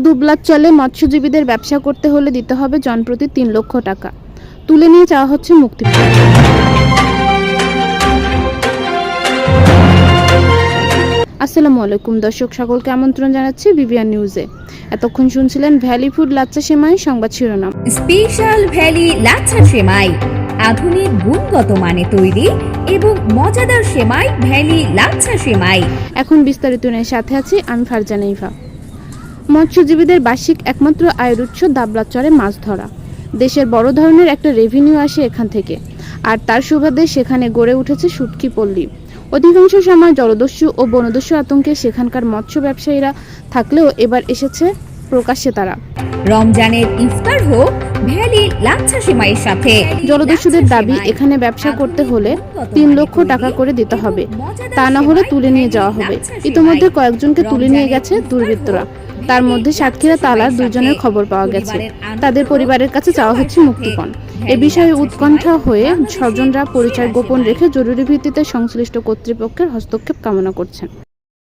দুবলাচলে মৎস্যজীবীদের ব্যবসা করতে হলে দিতে হবে জনপ্রতি ৩ লক্ষ টাকা। তুলে নিয়ে চাওয়া হচ্ছে মুক্তিপণ। আসসালামু আলাইকুম দর্শক, সকলকে আমন্ত্রণ জানাচ্ছি বিবিআর নিউজে। এতক্ষণ শুনছিলেন ভ্যালি ফুড লাচ্ছা সেমাই সংবাদ শিরোনাম। স্পেশাল ভ্যালি লাচ্ছা সেমাই, আধুনিক গুণগত মানে তৈরি এবং মজাদার সেমাই ভ্যালি লাচ্ছা সেমাই। এখন বিস্তারিত নিয়ে সাথে আছি আমি ফারজানা ইভা। মৎস্যজীবীদের বার্ষিক একমাত্র আয়ের উৎস দাবলাচরে মাছ ধরা। দেশের বড় ধরনের একটা রেভিনিউ আসে এখান থেকে, আর তার সুবাদে সেখানে গড়ে উঠেছে শুটকি পল্লী। অধিকাংশ সময় জলদস্যু ও বনদস্যু আতঙ্কে সেখানকার মৎস্য ব্যবসায়ীরা থাকলেও এবার এসেছে প্রকাশ্যে তারা। রমজানের ইফতার হোক ভ্যালি লাচ্ছা সেমাইয়ের সাথে। জলদস্যুদের দাবি এখানে ব্যবসা করতে হলে ৩ লক্ষ টাকা করে দিতে হবে, তা না হলে তুলে নিয়ে যাওয়া হবে। ইতিমধ্যে কয়েকজনকে তুলে নিয়ে গেছে দুর্বৃত্তরা। তার মধ্যে সাতক্ষীরা তালার 2 জনের খবর পাওয়া গেছে। তাদের পরিবারের কাছে চাওয়া হচ্ছে মুক্তিপণ। এ বিষয়ে উৎকণ্ঠা হয়ে স্বজনরা পরিচয় গোপন রেখে জরুরি ভিত্তিতে সংশ্লিষ্ট কর্তৃপক্ষের হস্তক্ষেপ কামনা করছেন।